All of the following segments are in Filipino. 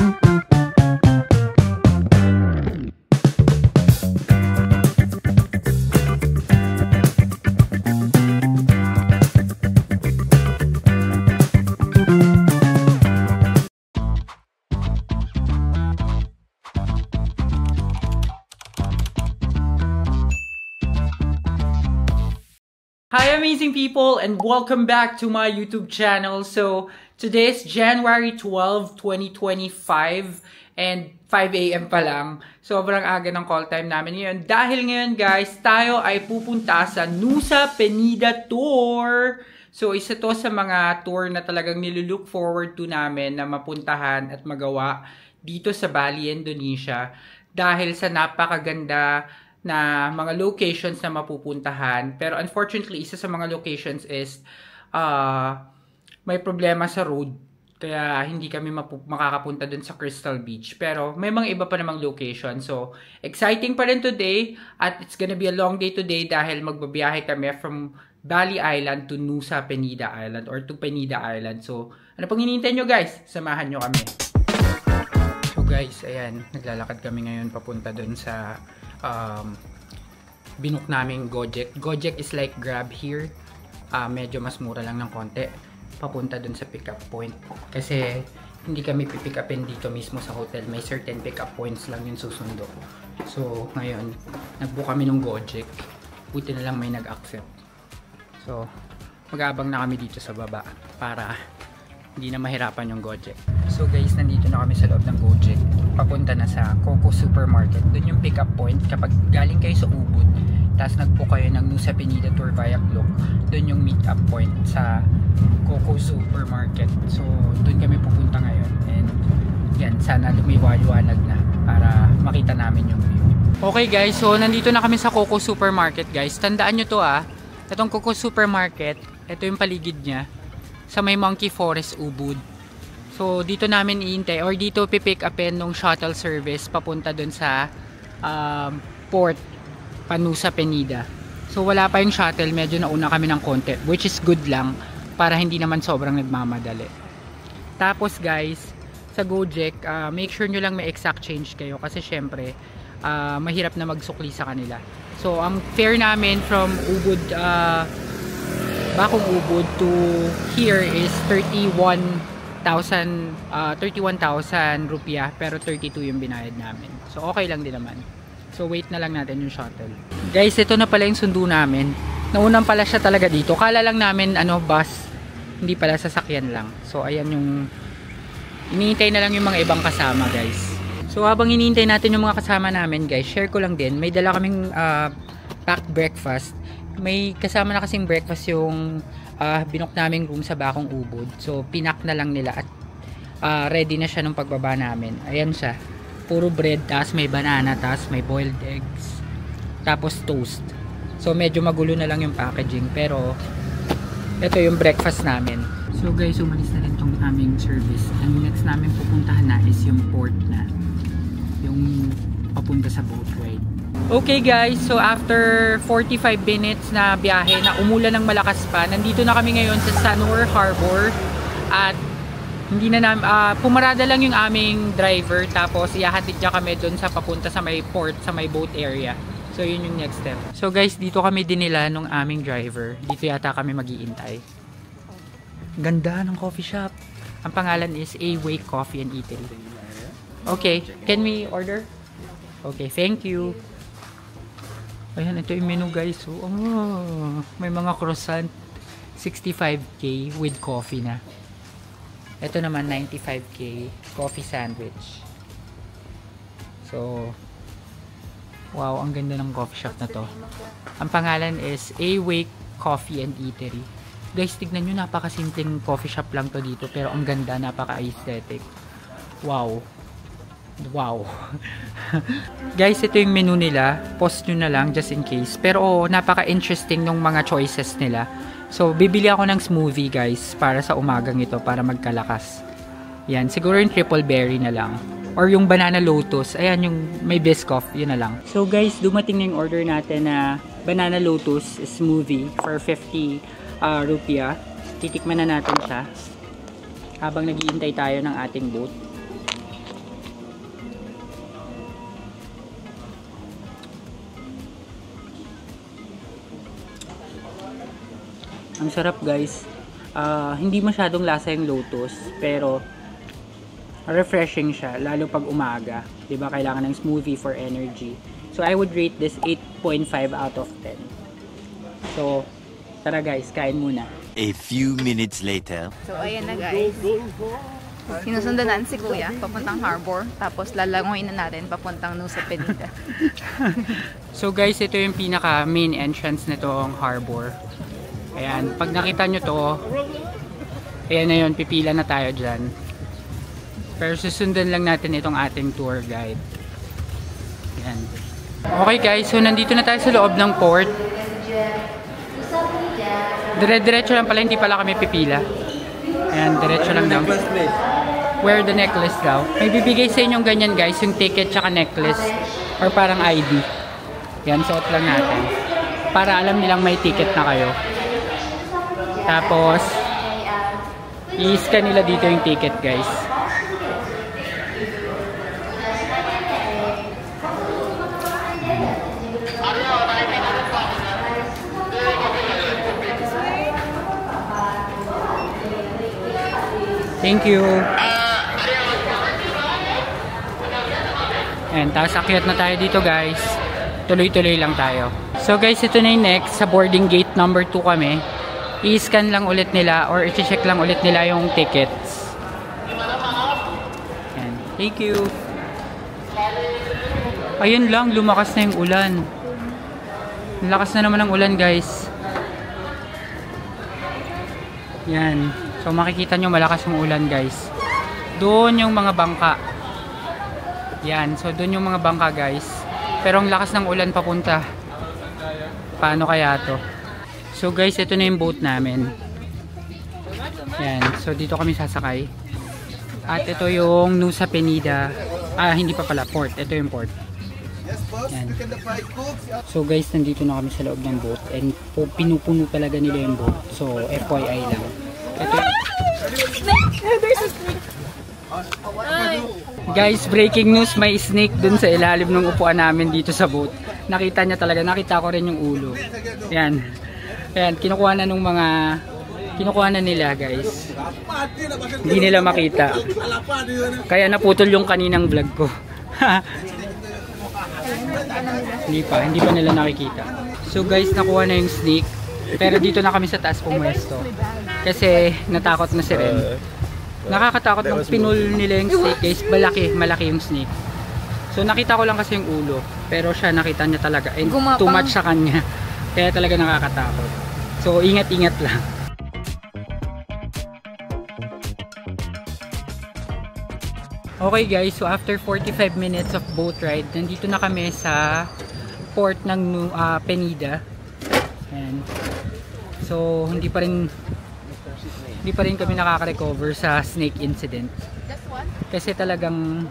Hi amazing people and welcome back to my YouTube channel. So today is January 12, 2025 and 5 AM pa lang. Sobrang aga ng call time namin ngayon. Dahil ngayon guys, tayo ay pupunta sa Nusa Penida Tour. So isa to sa mga tour na talagang nilulook forward to namin na mapuntahan at magawa dito sa Bali, Indonesia. Dahil sa napakaganda na mga locations na mapupuntahan. Pero unfortunately, isa sa mga locations is may problema sa road. Kaya hindi kami makakapunta dun sa Crystal Beach. Pero may mga iba pa namang location. So, exciting pa rin today. At it's gonna be a long day today dahil magbabiyahe kami from Bali Island to Nusa Penida Island or to Penida Island. So, ano pang hinihintay nyo guys? Samahan nyo kami. So guys, ayan. Naglalakad kami ngayon papunta dun sa binook naming Gojek. Gojek is like Grab here. Medyo mas mura lang ng konti. Papunta dun sa pick-up point. Kasi hindi kami pipick upin dito mismo sa hotel. May certain pick-up points lang yung susundo. So ngayon, nag-book kami ng Gojek. Buti na lang may nag-accept. So mag-aabang na kami dito sa baba para hindi na mahirapan yung Gojek. So guys, nandito na kami sa loob ng Gojek. Papunta na sa Coco Supermarket. Doon yung pick up point kapag galing kayo sa Ubud. Tapos nagbook kayo ng Nusa Penida Tour via Klook. Doon yung meet up point sa Coco Supermarket. So doon kami pupunta ngayon. And yan, sana lumiwanag na para makita namin yung view. Okay guys, so nandito na kami sa Coco Supermarket guys. Tandaan nyo to Itong Coco Supermarket, ito yung paligid niya. Sa may Monkey Forest Ubud. So dito namin iintay or dito pipick upin nung shuttle service papunta dun sa port Nusa Penida. So wala pa yung shuttle, medyo nauna kami ng konti, which is good lang para hindi naman sobrang nagmamadali. Tapos guys, sa Gojek, make sure nyo lang may exact change kayo kasi syempre mahirap na magsukli sa kanila. So ang fare namin from Ubud Bakong Ubud to here is 31,000 rupiah pero 32 yung binayad namin. So okay lang din naman. So wait na lang natin yung shuttle. Guys, ito na pala yung sundo namin. Naunang pala siya talaga dito. Kala lang namin bus. Hindi pala, sasakyan lang. So ayan yung iniintay na lang yung mga ibang kasama guys. So habang iniintay natin yung mga kasama namin guys, share ko lang din. May dala kaming packed breakfast. May kasama na kasing breakfast yung binook naming room sa Bakong Ubud. So pinak na lang nila at ready na siya nung pagbaba namin. Ayan siya. Puro bread, tapos may banana, tapos may boiled eggs, tapos toast. So medyo magulo na lang yung packaging pero ito yung breakfast namin. So guys, umalis na rin tong aming service. Ang next namin pupuntahan na is yung port na. Yung papunta sa boat ride. Okay guys, so after 45 minutes na biyahe na umulan ng malakas pa, nandito na kami ngayon sa Sanur Harbor at hindi na pumarada lang yung aming driver tapos ihahatid niya kami doon sa papunta sa may port, sa may boat area. So yun yung next step. So guys, dito kami dinila nung aming driver. Dito yata kami mag-iintay. Ganda ng coffee shop. Ang pangalan is A-Wake Coffee and Eatery. Okay, can we order? Okay, thank you. Ayan, ito yung menu guys. So, may mga croissant 65k with coffee na. Ito naman 95k coffee sandwich. So, wow, ang ganda ng coffee shop na to. Ang pangalan is A-Wake Coffee and Eatery. Guys, tignan nyo, napakasimpleng coffee shop lang to dito. Pero ang ganda, napaka-aesthetic. Wow. Wow. Guys, ito yung menu nila. Post nyo na lang just in case. Pero napaka-interesting nung mga choices nila. So, bibili ako ng smoothie guys para sa umagang ito para magkalakas. Yan, siguro yung triple berry na lang. Or yung banana lotus. Ayan, yung may Biscoff. Yun na lang. So guys, dumating na yung order natin na banana lotus smoothie for 50 rupiah. Titikman na natin siya habang naghihintay tayo ng ating boat. Ang sarap guys. Hindi masyadong lasa yung Lotus, pero refreshing siya, lalo pag umaga. Diba, kailangan ng smoothie for energy. So I would rate this 8.5 out of 10. So, tara guys, kain muna. A few minutes later. So ayan na guys. Sinusundan natin si Kuya papuntang harbor. Tapos lalangoyin na natin papuntang Nusa Penida. So guys, ito yung pinaka main entrance nitong harbor. Ayan, pag nakita nyo to, ayan na yun, pipila na tayo dyan. Pero susundan lang natin itong ating tour guide. Ayan. Okay guys, so nandito na tayo sa loob ng port. Dire-diretso lang pala, hindi pala kami pipila. Ayan, diretso lang daw. Wear the necklace daw. May bibigay sa inyong ganyan guys, yung ticket tsaka necklace. Or parang ID. Yan, suot lang natin. Para alam nilang may ticket na kayo. Tapos, i-scan nila dito yung ticket guys. Thank you. And tapos akyat na tayo dito guys. Tuloy-tuloy lang tayo. So guys, ito na yung next. Sa boarding gate number 2 kami. I-scan lang ulit nila or i-check lang ulit nila yung tickets. And thank you. Ayun lang, lumakas na yung ulan. Lakas na naman ang ulan guys. Yan. So makikita nyo malakas yung ulan guys. Doon yung mga bangka. Yan. So doon yung mga bangka guys. Pero ang lakas ng ulan papunta. Paano kaya to? So guys, ito na yung boat namin. Yan. So dito kami sasakay. At ito yung Nusa Penida. Hindi pa pala. Port. Ito yung port. Yan. So guys, nandito na kami sa loob ng boat. And pinupuno talaga nila yung boat. So FYI lang. Ito. Guys, breaking news, may snake dun sa ilalim ng upuan namin dito sa boat. Nakita niya talaga, nakita ko rin yung ulo. Yan. Yan, kinukuha na nila guys. Hindi nila makita. Kaya naputol yung kaninang vlog ko. Hindi pa nila nakikita. So guys, nakuha na yung snake. Pero dito na kami sa taas pumuesto. Kasi natakot na si Ren. Nakakatakot nung pinul nila yung snake guys. Malaki yung snake. So nakita ko lang kasi yung ulo. Pero siya nakita niya talaga. And too much sa kanya. Kaya talaga nakakatakot. So ingat-ingat lang. Okay guys, so after 45 minutes of boat ride, nandito na kami sa port ng Penida. Ayan. So hindi pa rin kami nakaka-recover sa snake incident. Kasi talagang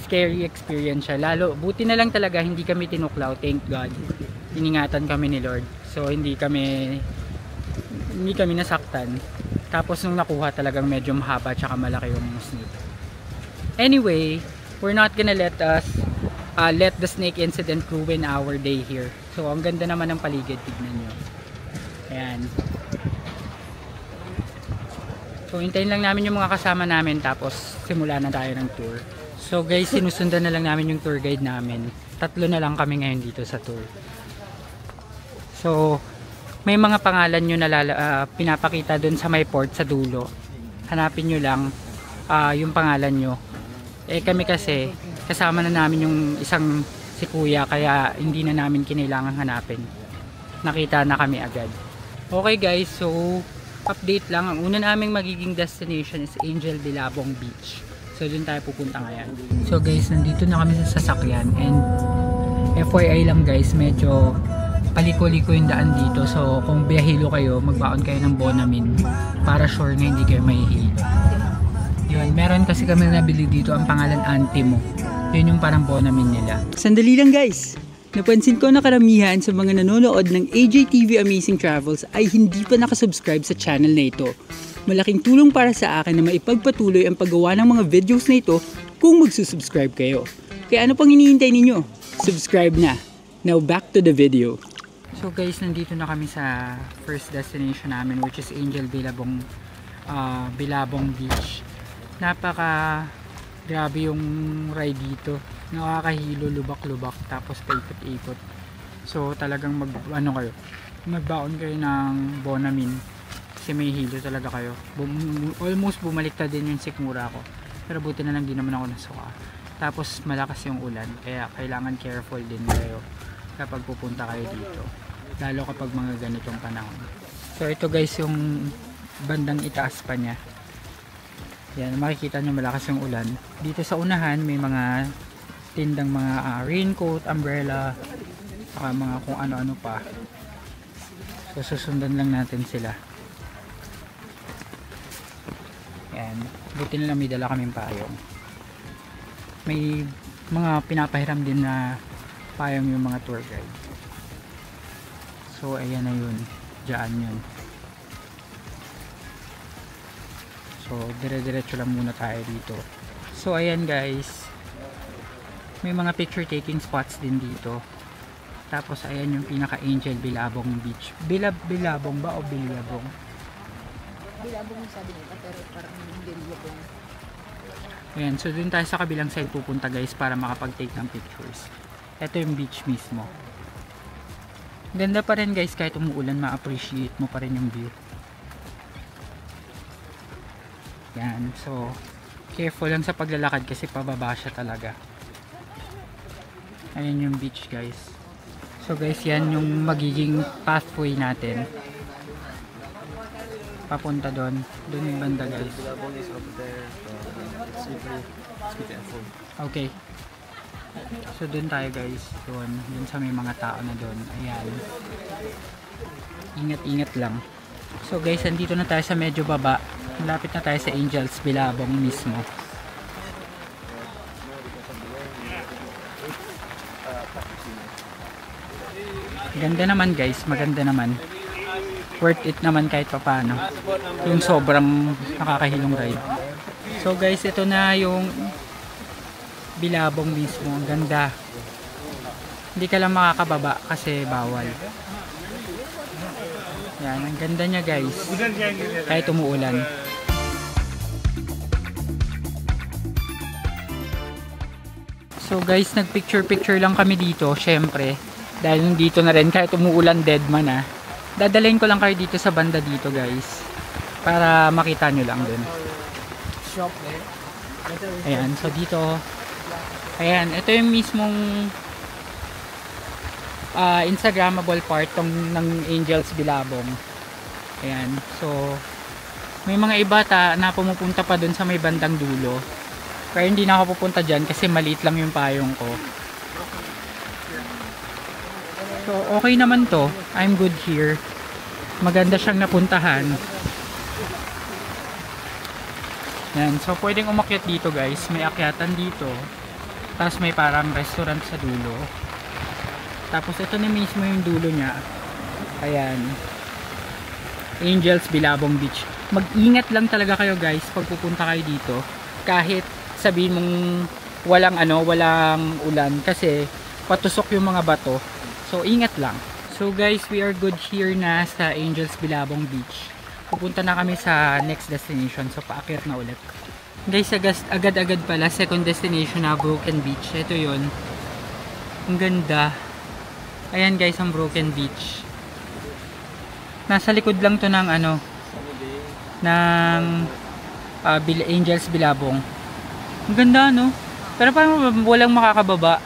scary experience siya. Lalo, buti na lang talaga hindi kami tinuklaw, thank God. Iningatan kami ni Lord. So hindi kami nasaktan. Tapos nung nakuha talagang medyo mahaba tsaka malaki yung snake. Anyway, we're not gonna let the snake incident ruin our day here. So ang ganda naman ng paligid, tignan nyo. Ayan. So hintayin lang namin yung mga kasama namin tapos simula na tayo ng tour. So guys, sinusundan na lang namin yung tour guide namin. 3 na lang kami ngayon dito sa tour. So may mga pangalan nyo na pinapakita dun sa may port sa dulo. Hanapin nyo lang yung pangalan nyo. Kami kasi kasama na namin yung isang si Kuya kaya hindi na namin kinailangan hanapin. Nakita na kami agad. Okay guys, so update lang. Ang una naming magiging destination is Angel de Labong Beach. So dun tayo pupunta ngayon. So guys, nandito na kami sa sasakyan and FYI lang guys, medyo paliko-liko yung daan dito. So kung biyahilo kayo, magbaon kayo ng Bonamin para sure na hindi kayo mahihilo. Yun, meron kasi kami nabili dito ang pangalan Antimo. Yun yung parang Bonamin nila. Sandali lang guys. Napansin ko na karamihan sa mga nanonood ng AJTV Amazing Travels ay hindi pa nakasubscribe sa channel na ito. Malaking tulong para sa akin na maipagpatuloy ang paggawa ng mga videos na ito kung magsusubscribe kayo. Kaya ano pang hinihintay ninyo? Subscribe na. Now back to the video. So guys, nandito na kami sa first destination namin, which is Angel Bilabong Beach. Napaka grabe yung ride dito. Nakakahilo, lubak-lubak, tapos paikot-ikot. So talagang magbaon kayo ng Bonamin kasi may hilo talaga kayo. Almost bumaliktad din yung sikmura ko, pero buti na lang di naman ako nasuka. Tapos malakas yung ulan, kaya kailangan careful din kayo kapag pupunta kayo dito, lalo kapag mga ganitong panahon. So ito guys yung bandang itaas pa niya. Yan, makikita nyo malakas yung ulan. Dito sa unahan may mga tindang mga raincoat, umbrella, saka mga kung ano-ano pa. So susundan lang natin sila. Yan, buti na lang may dala kaming payong. May mga pinapahiram din na payong yung mga tour guide. So ayan na yun, dyan yun. So dire-diretso lang muna tayo dito. So ayan guys, may mga picture taking spots din dito. Tapos ayan yung pinaka Angel Bilabong Beach. Bilabong ba o Bilabong? Bilabong sabi nila, pero parang Bilabong. Ayan, so dun tayo sa kabilang side pupunta guys para makapag-take ng pictures. Ito yung beach mismo. Ganda pa rin guys, kahit umuulan ma-appreciate mo pa rin yung view. Yan, so careful lang sa paglalakad kasi pababa siya talaga. Ayan yung beach guys. So guys, yan yung magiging pathway natin papunta doon yung banda guys. Okay, so doon tayo guys, doon sa may mga tao na doon. Ayan, ingat lang. So guys, andito na tayo sa medyo baba, malapit na tayo sa Angels Bilabong mismo. Ganda naman guys, maganda naman, worth it naman kahit papano yung sobrang nakakahilong ride. So guys, ito na yung Bilabong mismo. Ang ganda. Hindi ka lang makakababa kasi bawal. Yan, ang ganda niya guys, kahit umuulan. So guys, nagpicture lang kami dito, syempre dahil dito na rin kahit umuulan, dead man ah. Dadalhin ko lang kayo dito sa banda dito guys, para makita nyo lang dun. Ayan, so dito, ayan, ito yung mismong Instagrammable part ng Angels Bilabong. Ayan, so may mga iba na pumupunta pa dun sa may bandang dulo, pero hindi na ako pupunta dyan kasi maliit lang yung payong ko. So okay naman to, I'm good here. Maganda siyang napuntahan. Yan, so pwedeng umakyat dito guys, may akyatan dito. Tapos may parang restaurant sa dulo. Tapos ito na mismo yung dulo niya. Ayan, Angels Bilabong Beach. Mag-ingat lang talaga kayo guys pag pupunta kayo dito. Kahit sabihin mong walang ulan kasi patusok yung mga bato. So ingat lang. So guys, we are good here na sa Angels Bilabong Beach. Pupunta na kami sa next destination. So paakyat na ulit. Guys, agad-agad pala second destination na Broken Beach. Ito yun. Ang ganda. Ayan guys, ang Broken Beach. Nasa likod lang to ng Angels Bilabong. Ang ganda no? Pero parang walang makakababa.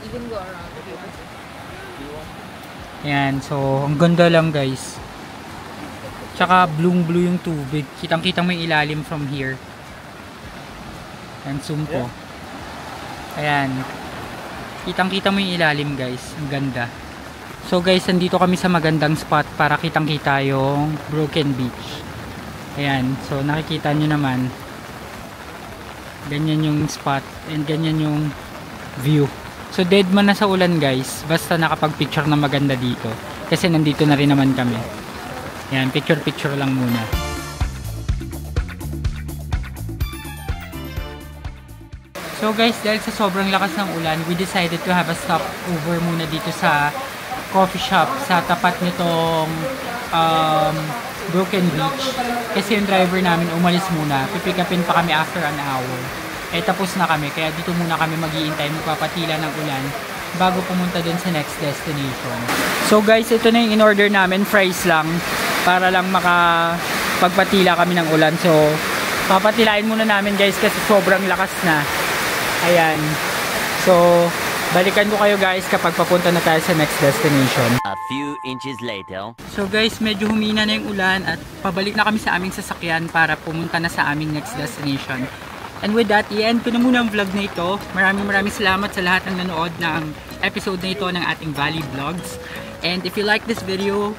You can go around. Ayan, so ang ganda lang guys. Tsaka blue yung tubig. Kitang-kitang may ilalim from here. Ayan, zoom ko. Ayan. Kitang-kita mo yung ilalim guys. Ang ganda. So guys, nandito kami sa magandang spot para kitang-kita yung Broken Beach. Ayan, so nakikita nyo naman. Ganyan yung spot and ganyan yung view. So dead man na sa ulan guys, basta nakapag-picture na maganda dito. Kasi nandito na rin naman kami. Yan, picture lang muna. So guys, dahil sa sobrang lakas ng ulan, we decided to have a stopover muna dito sa coffee shop sa tapat nitong Broken Beach. Kasi yung driver namin umalis muna. Pipick upin pa kami after an hour. Eh tapos na kami, kaya dito muna kami mag-iintay, magpapatila ng ulan bago pumunta dun sa next destination. So guys, ito na yung in-order namin, fries lang, para lang makapagpatila kami ng ulan. So, papatilain muna namin guys kasi sobrang lakas na. Ayan. So, balikan ko kayo guys kapag papunta na tayo sa next destination. A few inches later. So guys, medyo humina na yung ulan at pabalik na kami sa aming sasakyan para pumunta na sa aming next destination. And with that, i-end ko na muna ang vlog na ito. Maraming salamat sa lahat ng nanood ng episode na ito ng ating Valley Vlogs. And if you like this video,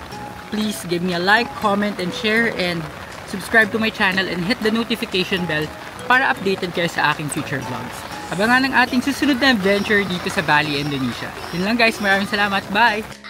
please give me a like, comment, and share, and subscribe to my channel and hit the notification bell para updated kayo sa aking future vlogs. Abangan ang ating susunod na adventure dito sa Bali, Indonesia. Yun lang guys, maraming salamat. Bye!